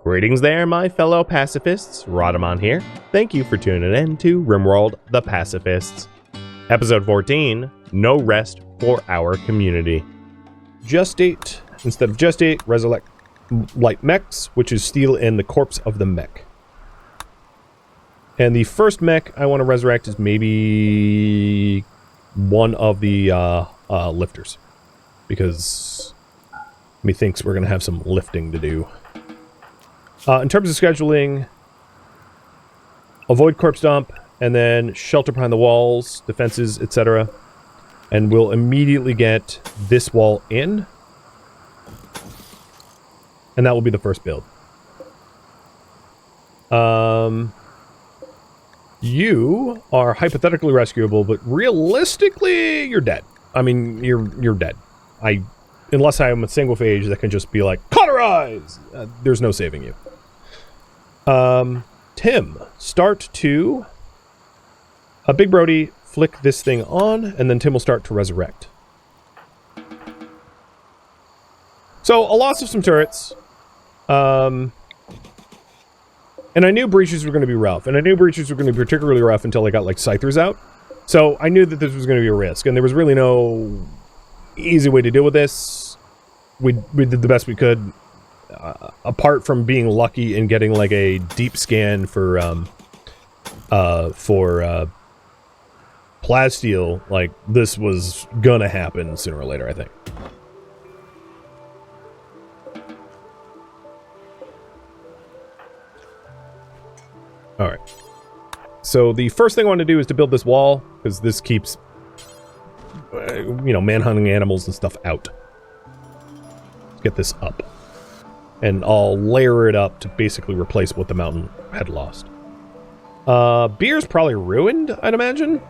Greetings there, my fellow pacifists. Rhadamant here. Thank you for tuning in to RimWorld, the Pacifists. Episode 14, No Rest for Our Community. Gestate, instead of gestate, resurrect light mechs, which is steal in the corpse of the mech. And the first mech I want to resurrect is maybe one of the lifters. Because methinks we're going to have some lifting to do. In terms of scheduling, avoid corpse dump, and then shelter behind the walls, defenses, etc. And we'll immediately get this wall in. And that will be the first build. You are hypothetically rescuable, but realistically, you're dead. I mean, you're dead. Unless I am a single phage that can just be like, cauterize! There's no saving you. Tim, start to... Big Brody, flick this thing on, and then Tim will start to resurrect. So, a loss of some turrets. And I knew breaches were going to be rough, and I knew breaches were going to be particularly rough until I got, like, scythers out. So, I knew that this was going to be a risk, and there was really no easy way to deal with this. We did the best we could, apart from being lucky in getting, like, a deep scan for plasteel. Like, this was gonna happen sooner or later, I think. Alright. So the first thing I want to do is to build this wall, because this keeps, you know, manhunting animals and stuff out. Let's get this up. And I'll layer it up to basically replace what the mountain had lost. Beer's probably ruined, I'd imagine.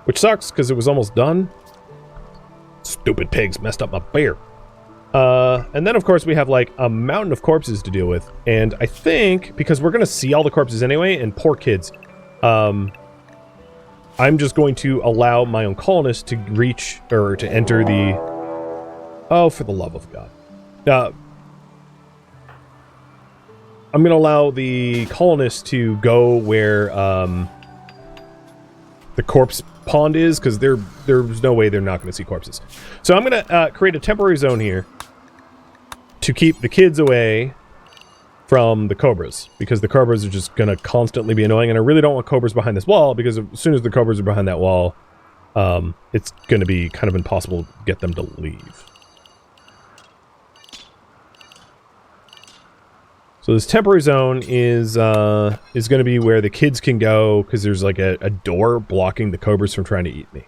Which sucks, because it was almost done. Stupid pigs messed up my beer. And then, of course, we have, like, a mountain of corpses to deal with. And I think, because we're going to see all the corpses anyway, and poor kids, I'm just going to allow my own colonists to reach, or to enter the... Oh, for the love of God. I'm going to allow the colonists to go where, the corpse pond is, because there's no way they're not going to see corpses. So I'm going to create a temporary zone here to keep the kids away from the cobras, because the cobras are just going to constantly be annoying, and I really don't want cobras behind this wall, because as soon as the cobras are behind that wall, it's going to be kind of impossible to get them to leave. So this temporary zone is going to be where the kids can go, because there's like a door blocking the cobras from trying to eat me.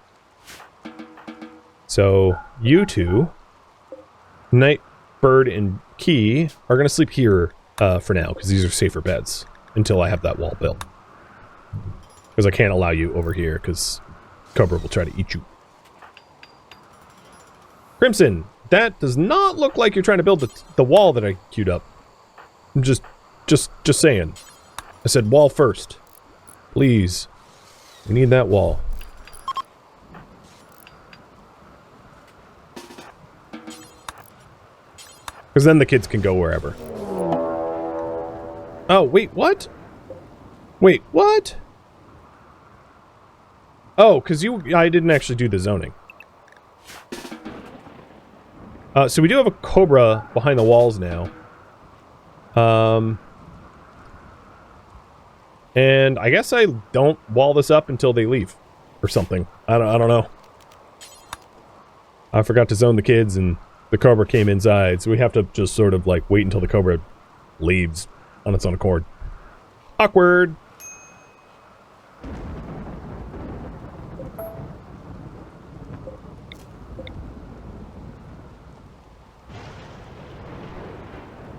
So you two, Nightbird and Key, are going to sleep here for now, because these are safer beds until I have that wall built. Because I can't allow you over here, because Cobra will try to eat you. Crimson, that does not look like you're trying to build the wall that I queued up. I'm just saying. I said wall first. Please. We need that wall. Because then the kids can go wherever. Oh, wait, what? Wait, what? Oh, because I didn't actually do the zoning. So we do have a cobra behind the walls now. And I guess I don't wall this up until they leave, or something. I don't know. I forgot to zone the kids, and the cobra came inside, so we have to just sort of like wait until the cobra leaves on its own accord. Awkward.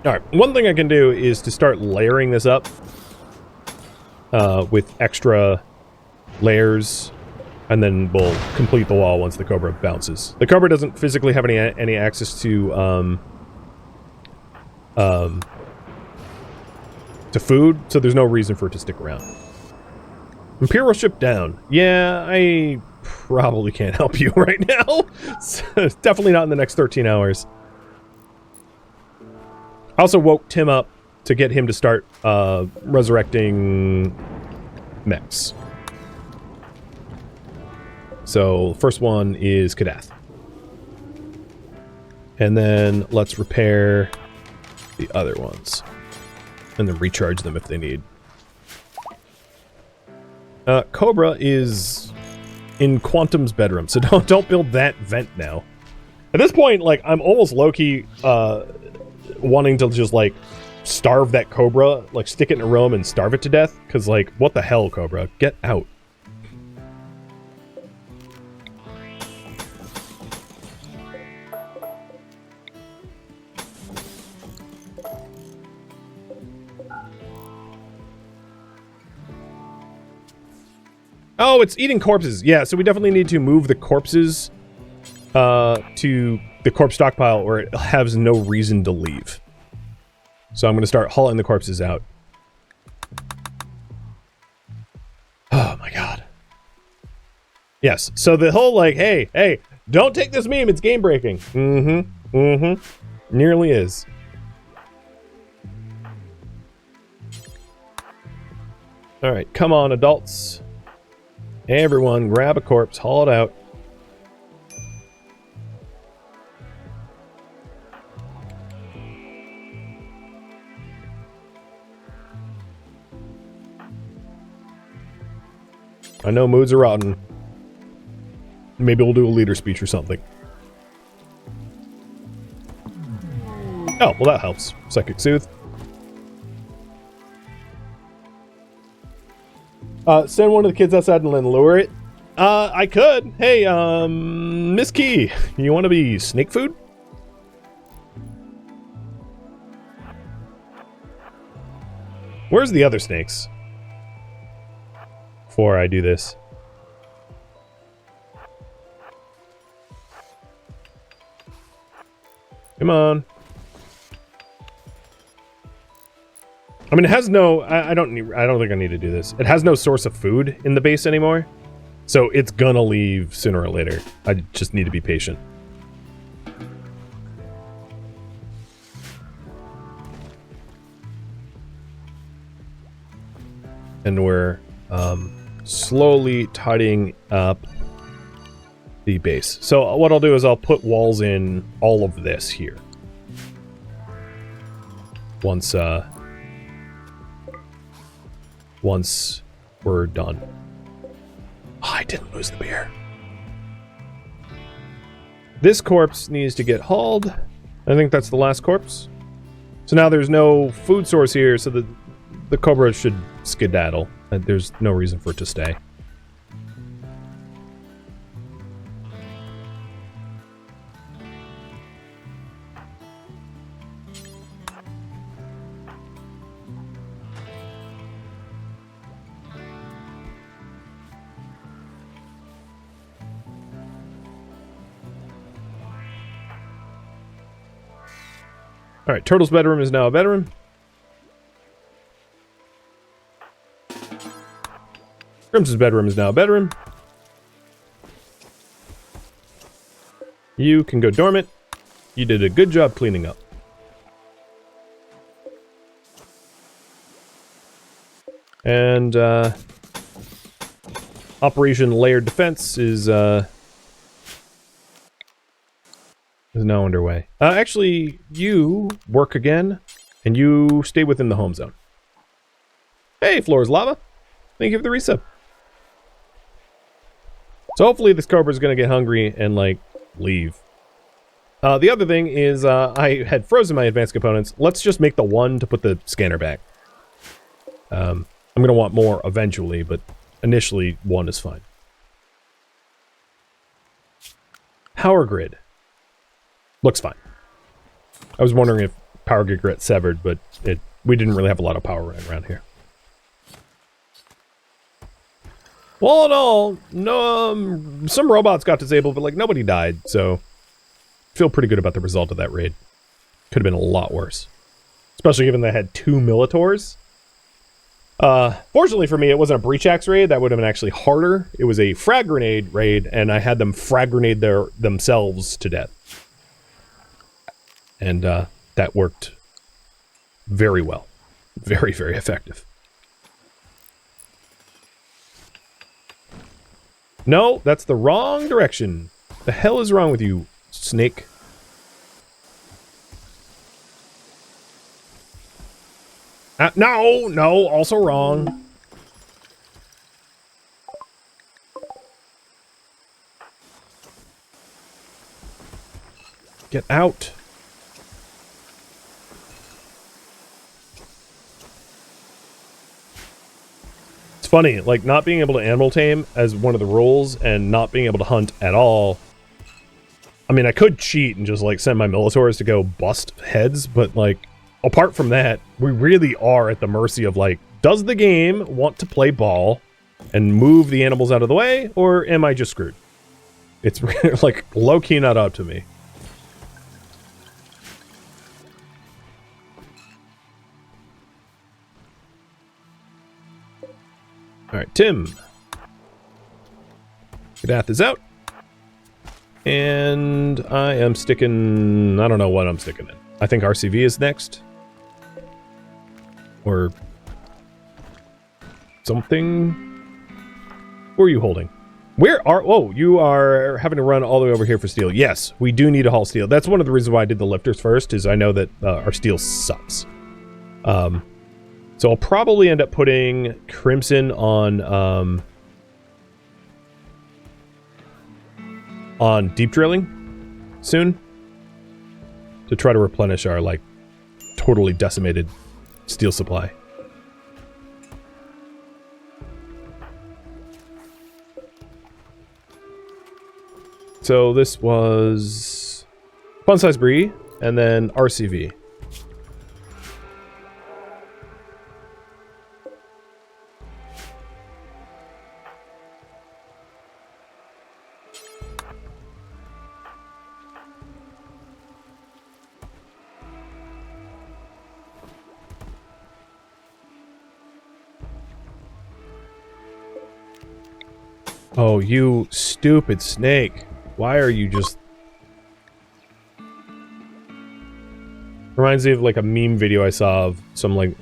Alright, one thing I can do is to start layering this up with extra layers, and then we'll complete the wall once the cobra bounces. The cobra doesn't physically have any access to food, so there's no reason for it to stick around. Imperial ship down. Yeah, I probably can't help you right now. Definitely not in the next 13 hours. I also woke Tim up to get him to start resurrecting mechs. So, first one is Kadath. And then let's repair the other ones. And then recharge them if they need. Cobra is in Quantum's bedroom, so don't build that vent now. At this point, like, I'm almost low-key wanting to just, like, starve that Cobra, like, stick it in a room and starve it to death, because, like, what the hell, Cobra? Get out. Oh, it's eating corpses. Yeah, so we definitely need to move the corpses to the corpse stockpile, or it has no reason to leave. So I'm going to start hauling the corpses out. Oh my god. Yes, so the whole like, hey, don't take this meme, it's game breaking. Nearly is. Alright, come on, adults. Everyone, grab a corpse, haul it out. I know moods are rotten. Maybe we'll do a leader speech or something. Oh, well that helps. Psychic Soothe. Send one of the kids outside and then lure it. I could. Hey, Miss Key, you want to be snake food? Where's the other snakes? Before I do this. Come on. I mean, it has no. I don't think I need to do this. It has no source of food in the base anymore, so it's gonna leave sooner or later. I just need to be patient. And we're slowly tidying up the base. So what I'll do is I'll put walls in all of this here. Once we're done. Oh, I didn't lose the beer. This corpse needs to get hauled. I think that's the last corpse. So now there's no food source here, so the Cobra should skedaddle. There's no reason for it to stay. Alright, Turtle's bedroom is now a bedroom. Crimson's bedroom is now a bedroom. You can go dormant. You did a good job cleaning up. And, Operation Layered Defense is now underway. Actually, you work again, and you stay within the home zone. Hey, Floor's Lava. Thank you for the resub. So hopefully this Cobra's gonna get hungry and, like, leave. The other thing is, I had frozen my advanced components. Let's just make the one to put the scanner back. I'm gonna want more eventually, but initially, one is fine. Power grid. Looks fine. I was wondering if power grid got severed, but we didn't really have a lot of power around here. Well, in all, no, some robots got disabled, but like nobody died, so feel pretty good about the result of that raid. Could have been a lot worse, especially given they had 2 Militors. Fortunately for me, it wasn't a breach axe raid. That would have been actually harder. It was a frag grenade raid, and I had them frag grenade themselves to death. And that worked very well. Very, very effective. No, that's the wrong direction. The hell is wrong with you, snake? No, no, also wrong. Get out. It's funny, like, not being able to animal tame as one of the rules and not being able to hunt at all. I mean, I could cheat and just, like, send my Militaurs to go bust heads, but, like, apart from that, we really are at the mercy of, like, does the game want to play ball and move the animals out of the way, or am I just screwed? It's, like, low-key not up to me. Alright, Tim. Kadath is out. And I am sticking... I don't know what I'm sticking in. I think RCV is next. Or... something? Who are you holding? Where are... Oh, you are having to run all the way over here for steel. Yes, we do need to haul steel. That's one of the reasons why I did the lifters first, is I know that our steel sucks. So I'll probably end up putting Crimson on deep drilling soon to try to replenish our, like, totally decimated steel supply. So this was Fun Size Brie and then RCV. Oh, you stupid snake. Why are you just... Reminds me of, like, a meme video I saw of some, like,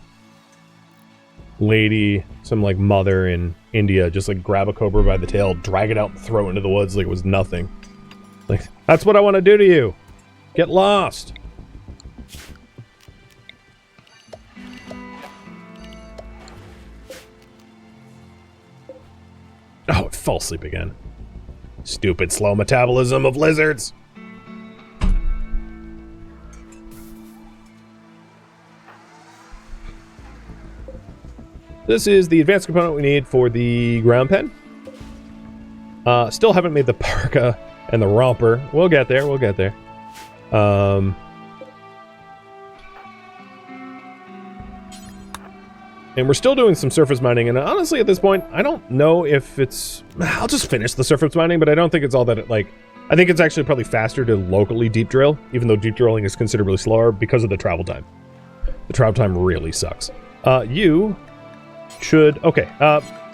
lady, some, like, mother in India just, like, grab a cobra by the tail, drag it out and throw it into the woods like it was nothing. Like, that's what I want to do to you. Get lost. Oh, it fell asleep again. Stupid slow metabolism of lizards. This is the advanced component we need for the ground pen. Still haven't made the parka and the romper. We'll get there, we'll get there. And we're still doing some surface mining, and honestly at this point, I don't know if it's... I'll just finish the surface mining, but I don't think it's all that, like... I think it's actually probably faster to locally deep drill, even though deep drilling is considerably slower because of the travel time. The travel time really sucks. You should... Okay,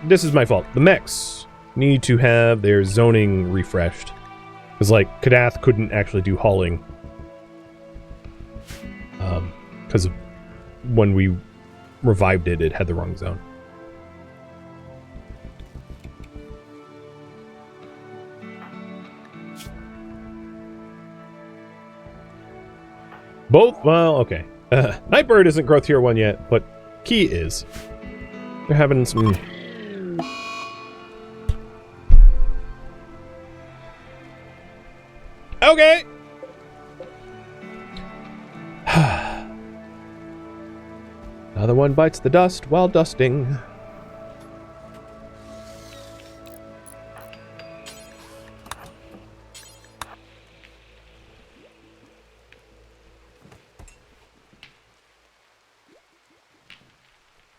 this is my fault. The mechs need to have their zoning refreshed. Because, like, Kadath couldn't actually do hauling. Because of when we revived it, it had the wrong zone. Both? Well, okay. Nightbird isn't growth tier 1 yet, but Key is. They're having some... Okay! Another one bites the dust while dusting.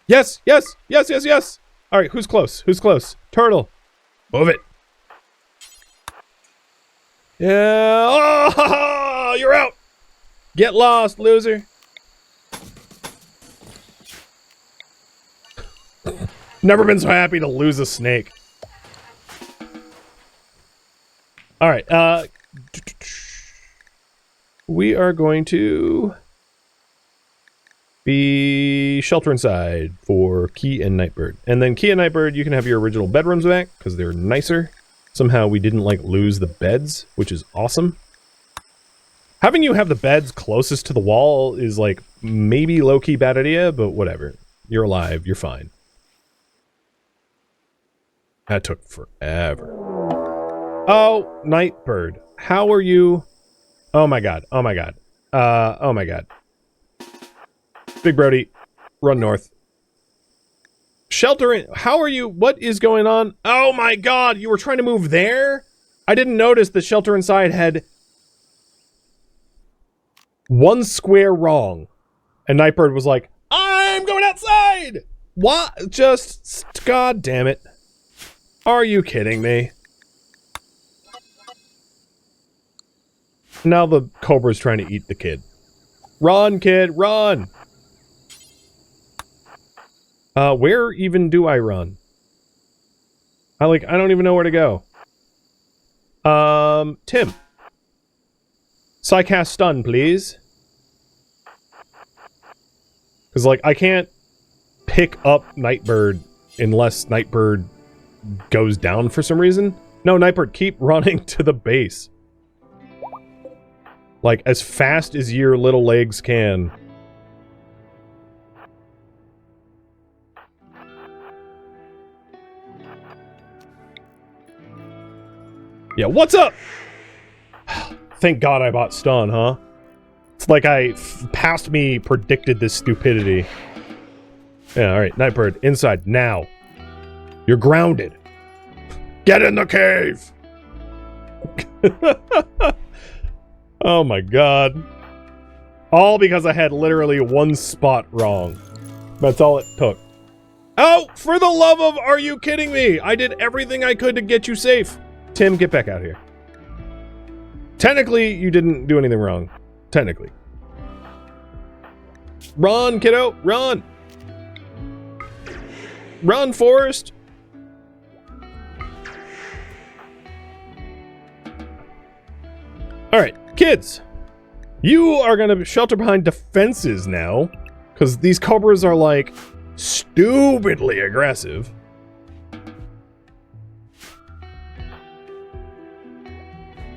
Yes, yes, yes, yes, yes! Alright, who's close? Who's close? Turtle! Move it! Yeah! Oh, you're out! Get lost, loser! Never been so happy to lose a snake. Alright, we are going to... Be shelter inside for Key and Nightbird. And then Key and Nightbird, you can have your original bedrooms back because they're nicer. Somehow we didn't like lose the beds, which is awesome. Having you have the beds closest to the wall is like maybe low-key bad idea, but whatever. You're alive, you're fine. That took forever. Oh, Nightbird. How are you? Oh my god, oh my god. Oh my god. Big Brody, run north. Shelter in. How are you? What is going on? Oh my god, you were trying to move there? I didn't notice the shelter inside had one square wrong. And Nightbird was like, I'm going outside! What? Just, god damn it. Are you kidding me? Now the cobra's trying to eat the kid. Run, kid, run! Where even do I run? I don't even know where to go. Tim. Psycast stun, please. Because, like, I can't pick up Nightbird unless Nightbird goes down for some reason. No, Nightbird, keep running to the base. Like, as fast as your little legs can. Yeah, what's up? Thank God I bought stun, huh? It's like past me predicted this stupidity. Yeah, alright, Nightbird, inside, now. You're grounded. Get in the cave! Oh my god. All because I had literally one spot wrong. That's all it took. Oh, for the love of, are you kidding me? I did everything I could to get you safe. Tim, get back out here. Technically, you didn't do anything wrong. Technically. Run, kiddo, run! Run, Forrest! Alright, kids. You are gonna shelter behind defenses now. Because these cobras are, like, stupidly aggressive.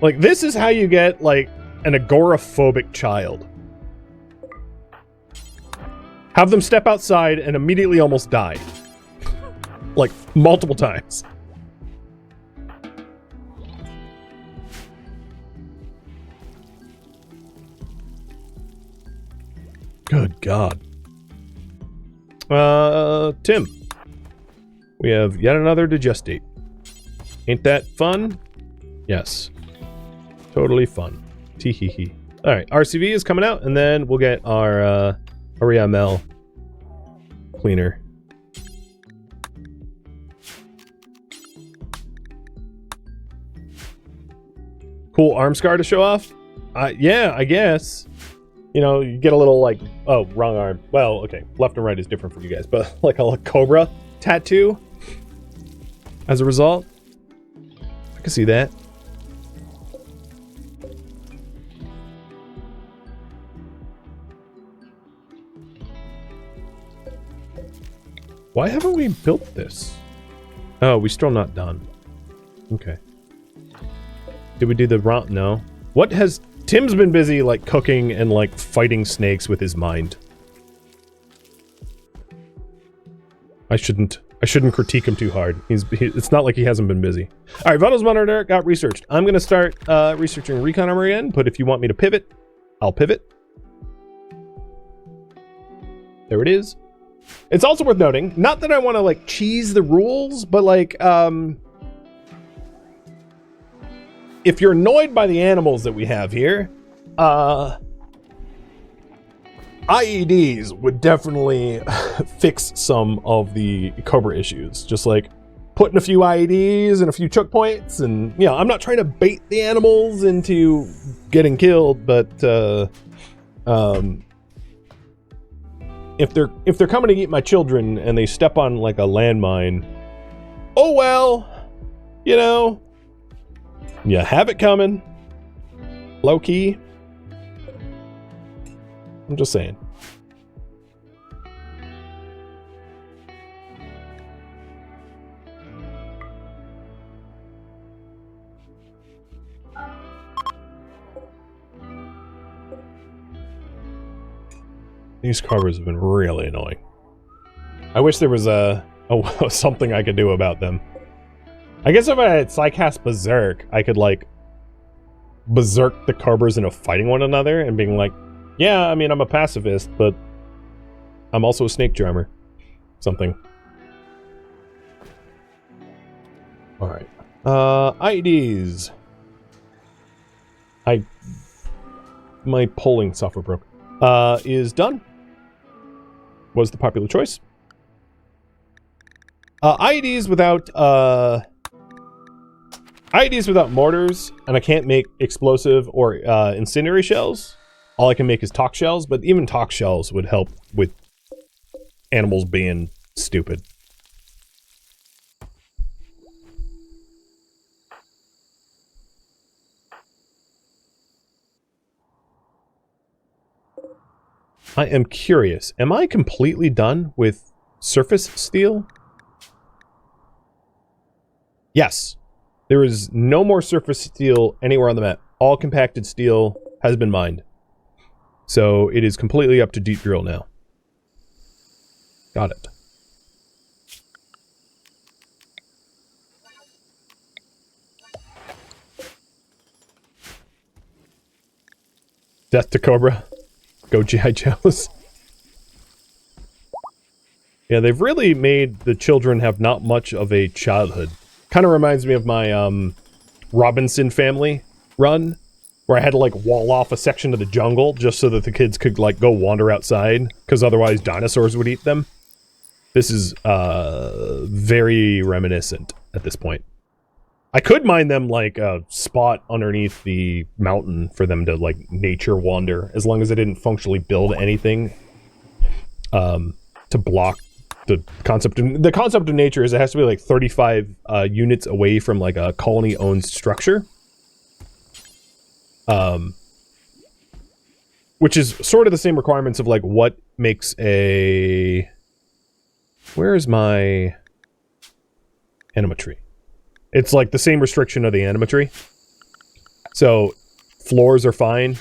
Like, this is how you get, like, an agoraphobic child. Have them step outside and immediately almost die. Like, multiple times. Good God. Tim. We have yet another digestate. Ain't that fun? Yes. Totally fun. Tee-hee-hee. Alright, RCV is coming out, and then we'll get our, RimWorld cleaner. Cool arm scar to show off? Yeah, I guess. You know, you get a little, like... Oh, wrong arm. Well, okay. Left and right is different for you guys, but like a cobra tattoo as a result. I can see that. Why haven't we built this? Oh, we're still not done. Okay. Did we do the round? No. What has... Tim's been busy, like, cooking and, like, fighting snakes with his mind. I shouldn't critique him too hard. It's not like he hasn't been busy. Alright, Vitals Monitor got researched. I'm gonna start, researching Recon Armor again, but if you want me to pivot, I'll pivot. There it is. It's also worth noting, not that I want to, like, cheese the rules, but, like, if you're annoyed by the animals that we have here, IEDs would definitely fix some of the Cobra issues. Just like putting a few IEDs and a few choke points, and you know, I'm not trying to bait the animals into getting killed, but if they're coming to eat my children and they step on like a landmine, oh well, you know. You have it coming. Low key. I'm just saying. These covers have been really annoying. I wish there was something I could do about them. I guess if I had Psycast Berserk, I could, like, berserk the Carbers into fighting one another and being like, yeah, I mean, I'm a pacifist, but I'm also a snake charmer. Something. Alright. IEDs. My polling software broke. Is done. Was the popular choice. IEDs without mortars, and I can't make explosive or incendiary shells. All I can make is talk shells, but even talk shells would help with animals being stupid. I am curious, am I completely done with surface steel? Yes. There is no more surface steel anywhere on the map. All compacted steel has been mined. So it is completely up to deep drill now. Got it. Death to Cobra. Go G.I. Joes. Yeah, they've really made the children have not much of a childhood. Kind of reminds me of my Robinson Family run, where I had to like wall off a section of the jungle just so that the kids could like go wander outside, because otherwise dinosaurs would eat them. This is very reminiscent at this point. I could mine them like a spot underneath the mountain for them to like nature wander, as long as I didn't functionally build anything to block the concept. The concept of nature is it has to be like 35 units away from like a colony-owned structure. Which is sort of the same requirements of like what makes a... Where is my anima tree? It's like the same restriction of the anima tree. So floors are fine,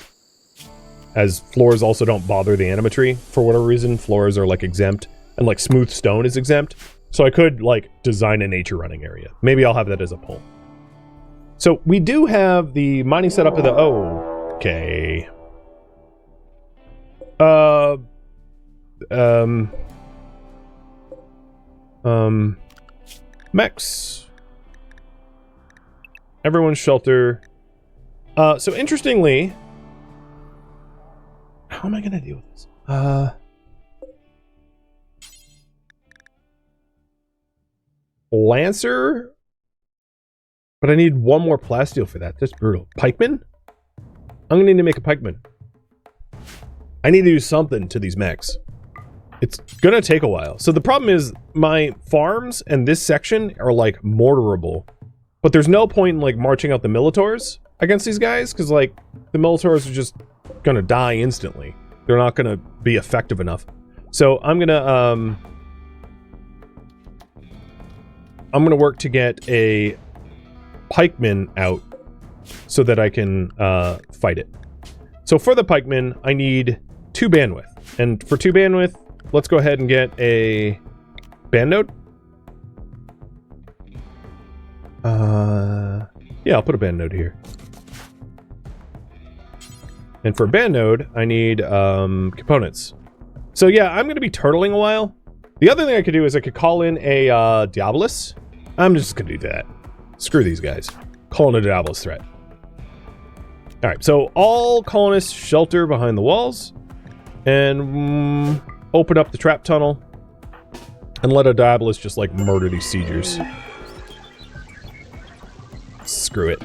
as floors also don't bother the anima tree for whatever reason. Floors are like exempt, and like smooth stone is exempt. So I could like design a nature running area. Maybe I'll have that as a poll. So we do have the mining setup of the... Oh, okay. Mechs. Everyone's shelter. So interestingly... How am I gonna deal with this? Lancer? But I need one more plasteel for that. That's brutal. Pikeman? I'm gonna need to make a pikeman. I need to do something to these mechs. It's gonna take a while. So the problem is my farms and this section are like mortarable. But there's no point in like marching out the Militors against these guys, because like the Militors are just gonna die instantly. They're not gonna be effective enough. So I'm gonna work to get a pikeman out so that I can fight it. So for the pikeman, I need 2 bandwidth. And for 2 bandwidth, let's go ahead and get a band node. Yeah, I'll put a band node here. And for a band node, I need components. So yeah, I'm going to be turtling a while. The other thing I could do is I could call in a Diabolus. I'm just going to do that. Screw these guys. Call in a Diabolus threat. Alright, so all colonists shelter behind the walls. And open up the trap tunnel. And let a Diabolus just like murder these siegers. Screw it.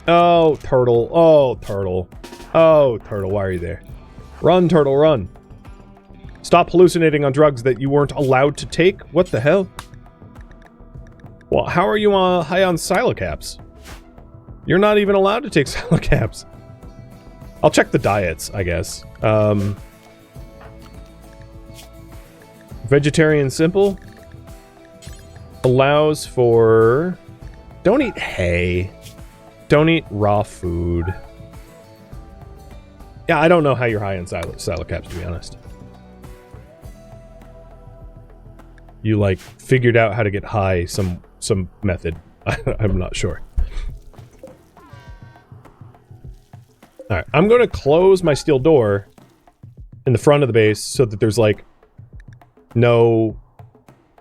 Oh, turtle. Oh, turtle. Oh, turtle, why are you there? Run, turtle, run. Stop hallucinating on drugs that you weren't allowed to take? What the hell? Well, how are you high on silocaps? You're not even allowed to take silocaps. I'll check the diets, I guess. Vegetarian simple. Allows for... Don't eat hay. Don't eat raw food. Yeah, I don't know how you're high in silo caps, to be honest. You, like, figured out how to get high some method. I'm not sure. Alright, I'm going to close my steel door in the front of the base so that there's, like, no...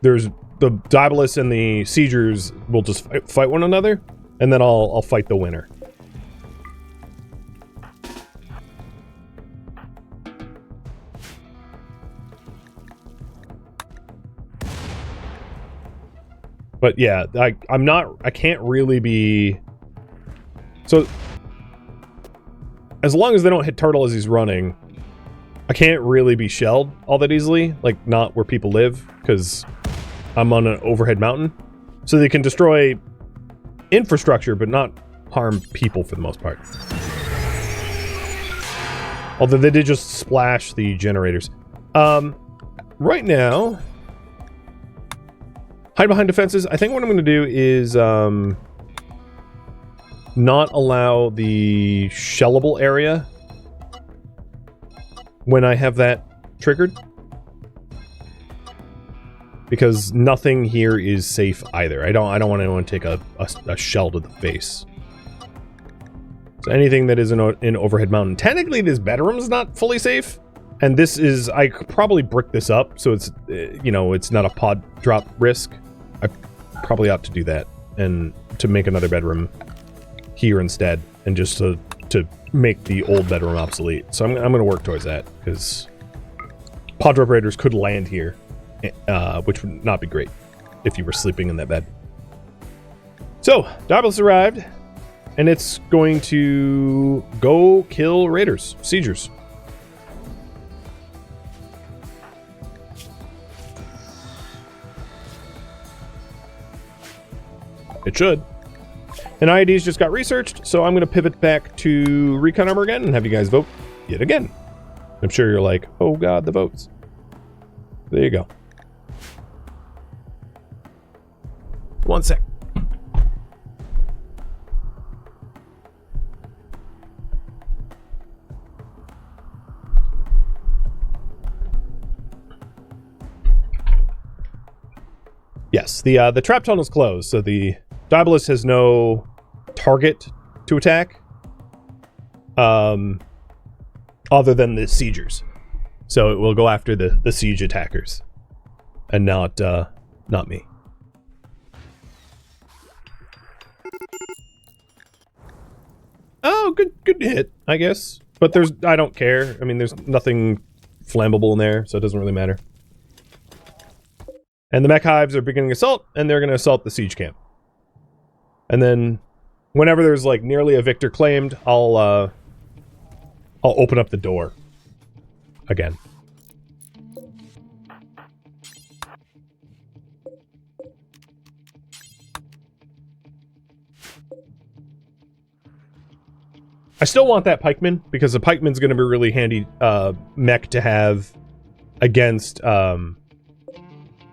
There's... The Diabolists and the Siegers will just fight one another, and then I'll fight the winner. But yeah, I can't really be... So, as long as they don't hit Turtle as he's running, I can't really be shelled all that easily. Like, not where people live, because I'm on an overhead mountain. So they can destroy infrastructure, but not harm people for the most part. Although they did just splash the generators. Right now... Hide behind defenses. I think what I'm going to do is not allow the shellable area when I have that triggered. Because nothing here is safe either. I don't want anyone to take a shell to the face. So anything that is in overhead mountain. Technically, this bedroom's not fully safe. And this is... I could probably brick this up so it's, you know, it's not a pod drop risk. I probably ought to do that. And to make another bedroom here instead. And just to make the old bedroom obsolete. So I'm going to work towards that. Because pod drop raiders could land here. Which would not be great if you were sleeping in that bed. So, Diabolus arrived. And it's going to go kill raiders. Siegers. It should. And IEDs just got researched, so I'm going to pivot back to recon armor again and have you guys vote yet again. I'm sure you're like, oh god, the votes. There you go. One sec. Yes, the trap tunnel's closed, so the Diabolist has no target to attack, other than the siegers. So it will go after the siege attackers, and not me. Oh, good hit, I guess. But I don't care. I mean, there's nothing flammable in there, so it doesn't really matter. And the mech hives are beginning assault, and they're going to assault the siege camp. And then, whenever there's like nearly a victor claimed, I'll open up the door again. I still want that pikeman because the pikeman's going to be a really handy mech to have against.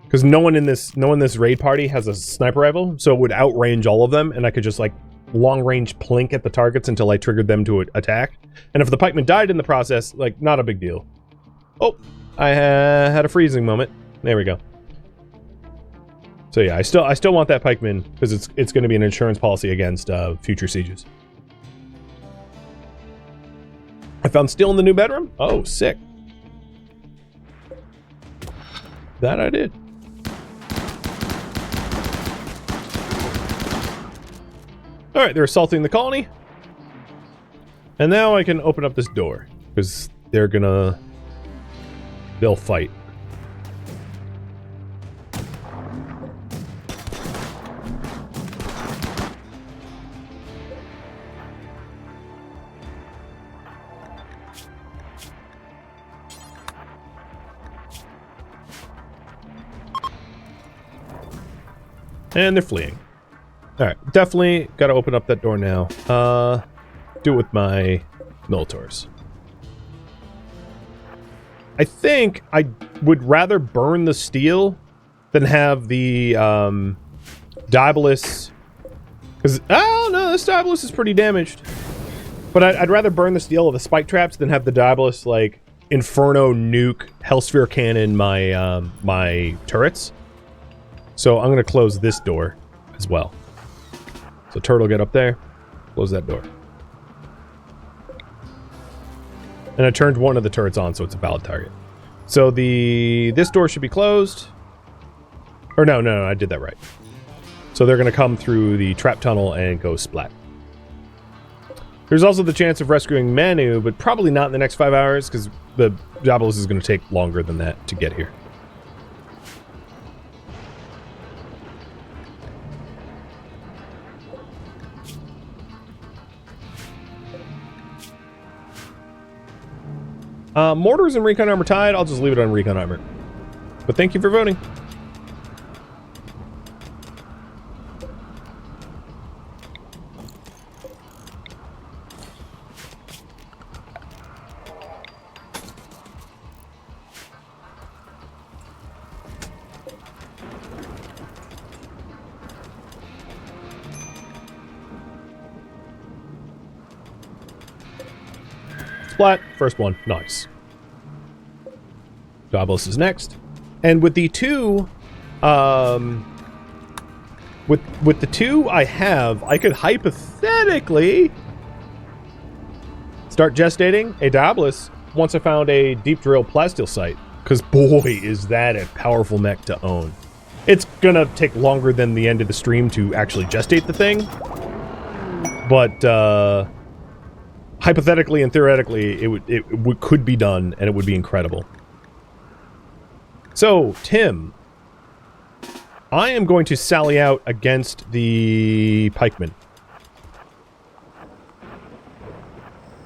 Because no one in this raid party has a sniper rifle, so it would outrange all of them, and I could just like long range plink at the targets until I triggered them to attack. And if the pikeman died in the process, like not a big deal. Oh, I had a freezing moment. There we go. So yeah, I still want that pikeman because it's going to be an insurance policy against future sieges. I found steel in the new bedroom. Oh, sick. That I did. Alright, they're assaulting the colony. And now I can open up this door. Because they'll fight. And they're fleeing. Alright, definitely gotta open up that door now. Do it with my Militors. I think I would rather burn the steel than have the Diabolus. Because, oh no, this Diabolus is pretty damaged. But I'd rather burn the steel of the spike traps than have the Diabolus, like, Inferno nuke Hellsphere cannon my turrets. So I'm going to close this door as well. So turtle, get up there. Close that door. And I turned one of the turrets on, so it's a valid target. So this door should be closed. Or no, I did that right. So they're going to come through the trap tunnel and go splat. There's also the chance of rescuing Manu, but probably not in the next 5 hours, because the Diabolus is going to take longer than that to get here. Mortars and recon armor tied. I'll just leave it on recon armor. But thank you for voting. Splat. First one. Nice. Diabolus is next. And with the two, with the two I have, I could hypothetically start gestating a Diabolus once I found a deep drill plasteel site. Because boy, is that a powerful mech to own. It's gonna take longer than the end of the stream to actually gestate the thing. But, hypothetically and theoretically, it could be done, and it would be incredible. So, Tim, I am going to sally out against the pikemen. I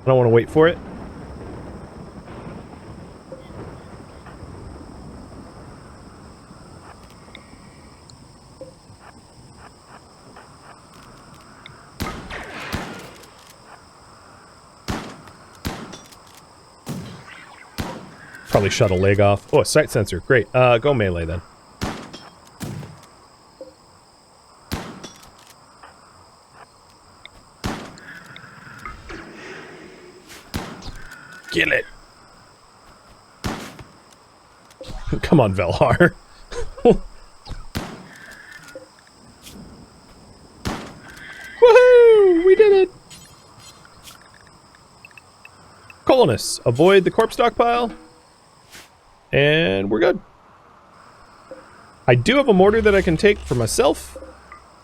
don't want to wait for it. Probably shut a leg off. Oh, a sight sensor. Great. Go melee then. Kill it. Come on, Velhar. Woohoo! We did it! Colonists, avoid the corpse stockpile. And we're good. I do have a mortar that I can take for myself.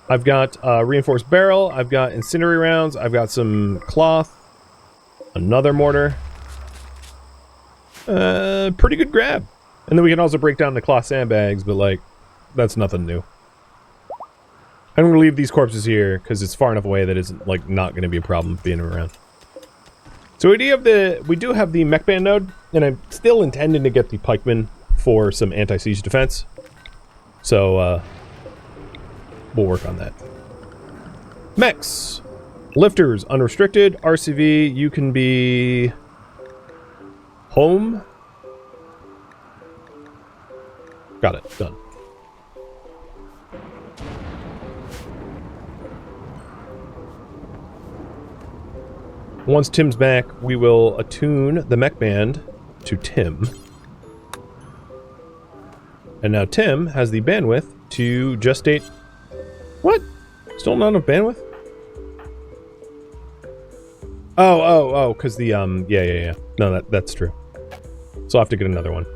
I've got a reinforced barrel. I've got incendiary rounds. I've got some cloth. Another mortar. Pretty good grab. And then we can also break down the cloth sandbags, but like, that's nothing new. I'm going to leave these corpses here because it's far enough away that it's like not going to be a problem being around. So we do have the mech band node, and I'm still intending to get the pikemen for some anti-siege defense. So, we'll work on that. Mechs. Lifters, unrestricted. RCV, you can be... home. Got it. Done. Once Tim's back, we will attune the mech band to Tim. And now Tim has the bandwidth to gestate... What? Still not enough bandwidth? Oh, because the, yeah. No, that's true. So I'll have to get another one.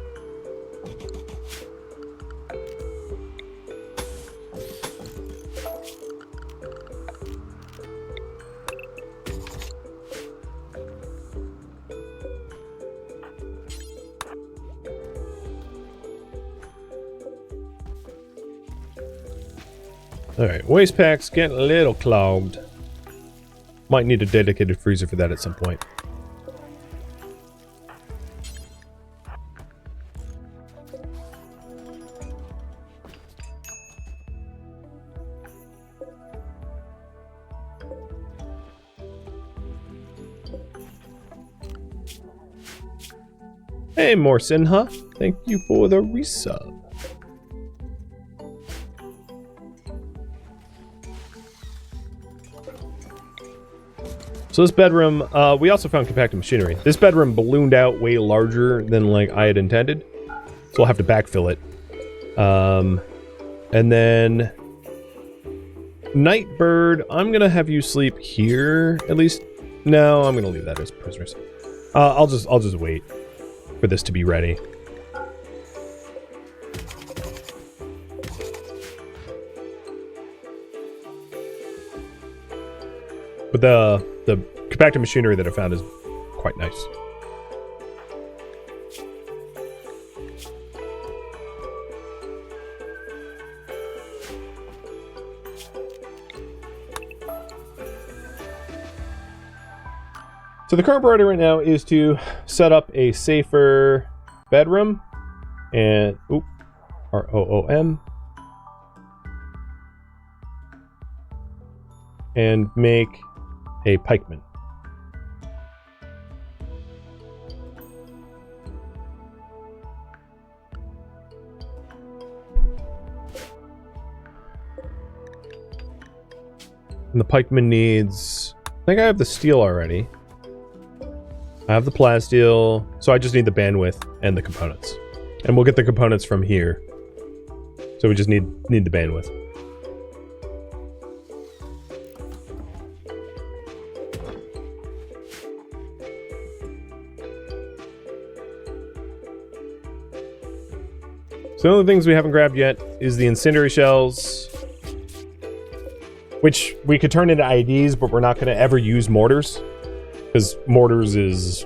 Alright, waste packs getting a little clogged. Might need a dedicated freezer for that at some point. Hey, more Sinha. Thank you for the resub. So this bedroom, we also found compacted machinery. This bedroom ballooned out way larger than like I had intended. So we'll have to backfill it. And then Nightbird, I'm gonna have you sleep here at least. No, I'm gonna leave that as prisoners. I'll just wait for this to be ready. But the compacted machinery that I found is quite nice. So the current priority right now is to set up a safer bedroom and ROOM and make a pikeman. And the pikeman needs, I think I have the steel already. I have the plasteel, so I just need the bandwidth and the components. And we'll get the components from here. So we just need the bandwidth. So the only things we haven't grabbed yet is the incendiary shells, which we could turn into IEDs, but we're not going to ever use mortars. Because mortars is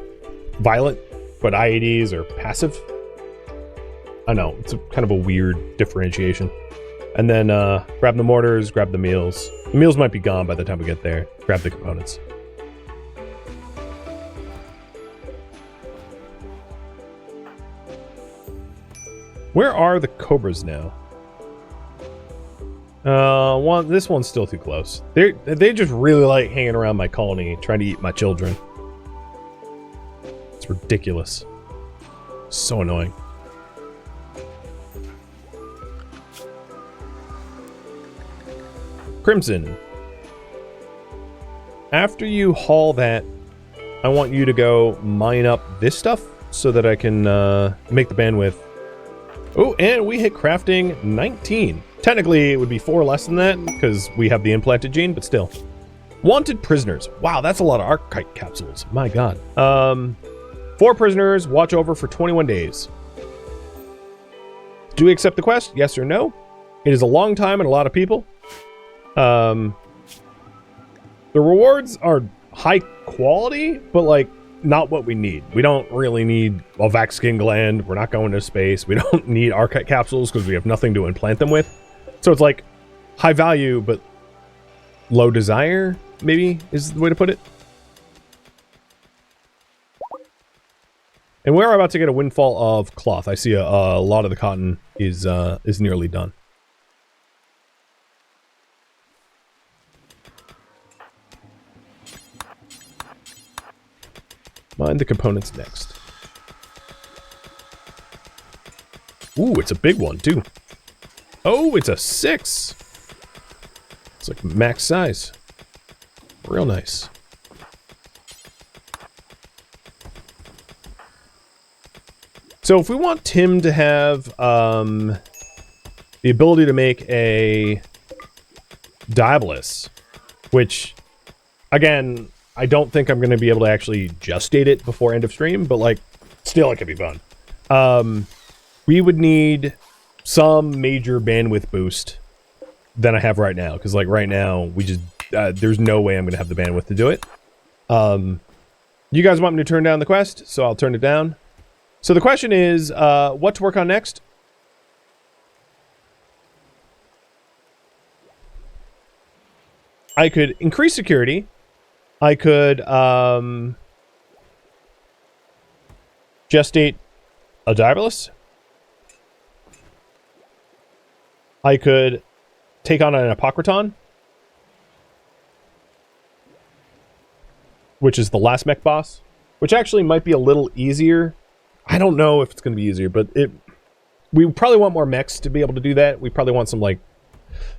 violent, but IEDs are passive. I know, it's kind of a weird differentiation. And then grab the mortars, grab the meals. The meals might be gone by the time we get there. Grab the components. Where are the cobras now? This one's still too close. They just really like hanging around my colony, trying to eat my children. It's ridiculous. So annoying. Crimson. After you haul that, I want you to go mine up this stuff so that I can make the bandwidth. Oh, and we hit crafting 19. Technically, it would be 4 less than that because we have the implanted gene, but still. Wanted prisoners. Wow, that's a lot of archetype capsules. My god. 4 prisoners, watch over for 21 days. Do we accept the quest? Yes or no? It is a long time and a lot of people. The rewards are high quality, but like not what we need. We don't really need a vac skin gland. We're not going to space. We don't need archetype capsules because we have nothing to implant them with. So it's like high value, but low desire, maybe is the way to put it. And we're about to get a windfall of cloth. I see a lot of the cotton is nearly done. Mine the components next. Ooh, it's a big one too. Oh, it's a 6. It's like max size. Real nice. So if we want Tim to have the ability to make a Diabolus, which again, I don't think I'm going to be able to actually gestate it before end of stream, but like still it could be fun. We would need some major bandwidth boost than I have right now, because like right now we just there's no way I'm going to have the bandwidth to do it. You guys want me to turn down the quest, so I'll turn it down. So the question is, what to work on next? I could increase security. I could gestate a Diabolus. I could take on an Apocryton, which is the last mech boss, which actually might be a little easier. I don't know if it's going to be easier, but we probably want more mechs to be able to do that. We probably want some like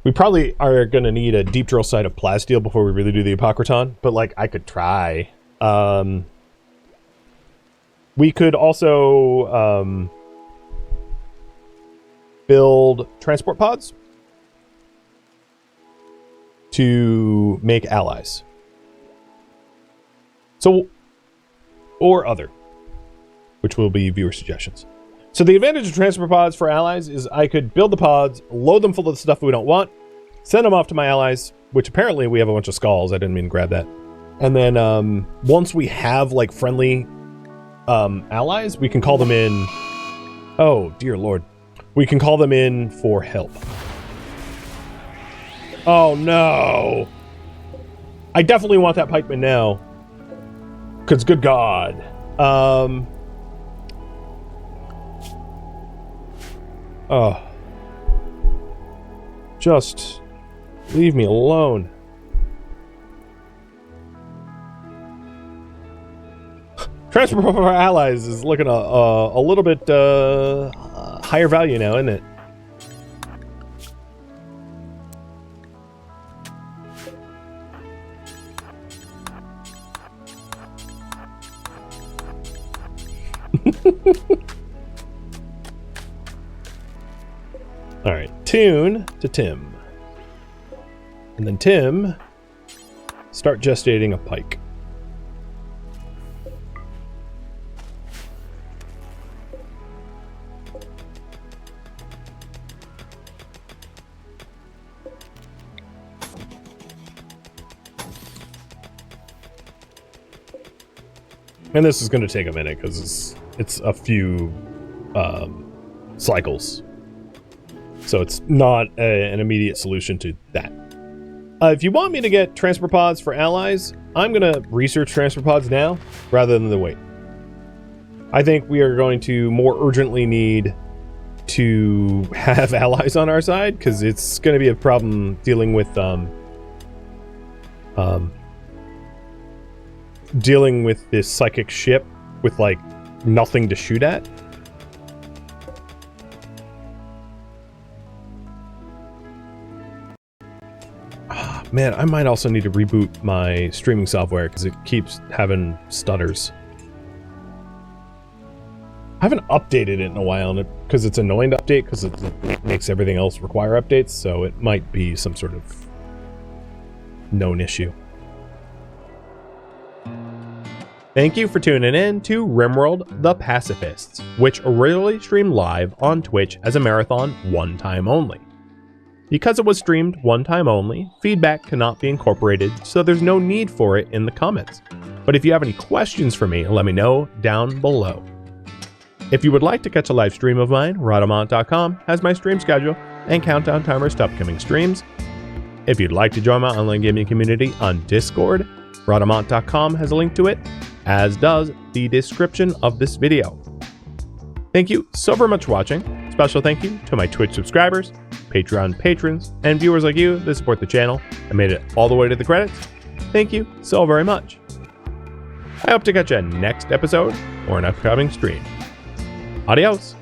We probably are going to need a deep drill site of plasteel before we really do the Apocryton, but like I could try. We could also build transport pods to make allies. So, or other, which will be viewer suggestions. So the advantage of transport pods for allies is I could build the pods, load them full of the stuff we don't want, send them off to my allies, which apparently we have a bunch of skulls. I didn't mean to grab that. And then once we have like friendly allies, we can call them in. Oh, dear Lord. We can call them in for help. Oh, no. I definitely want that pikeman now. Because good God. Oh. Just leave me alone. Transport for our allies is looking a little bit higher value now, isn't it? All right, tune to Tim. And then Tim, start gestating a pike. And this is going to take a minute because it's a few cycles. So it's not an immediate solution to that. If you want me to get transport pods for allies, I'm going to research transport pods now rather than the wait. I think we are going to more urgently need to have allies on our side because it's going to be a problem dealing with this psychic ship with like nothing to shoot at. Man, I might also need to reboot my streaming software because it keeps having stutters. I haven't updated it in a while because it's annoying to update because it makes everything else require updates, so it might be some sort of known issue. Thank you for tuning in to RimWorld The Pacifists, which originally streamed live on Twitch as a marathon one time only. Because it was streamed one time only, feedback cannot be incorporated, so there's no need for it in the comments. But if you have any questions for me, let me know down below. If you would like to catch a live stream of mine, Rhadamant.com has my stream schedule and countdown timers to upcoming streams. If you'd like to join my online gaming community on Discord, Rhadamant.com has a link to it, as does the description of this video. Thank you so very much for watching. Special thank you to my Twitch subscribers, Patreon patrons, and viewers like you that support the channel and made it all the way to the credits. Thank you so very much. I hope to catch you next episode or an upcoming stream. Adios.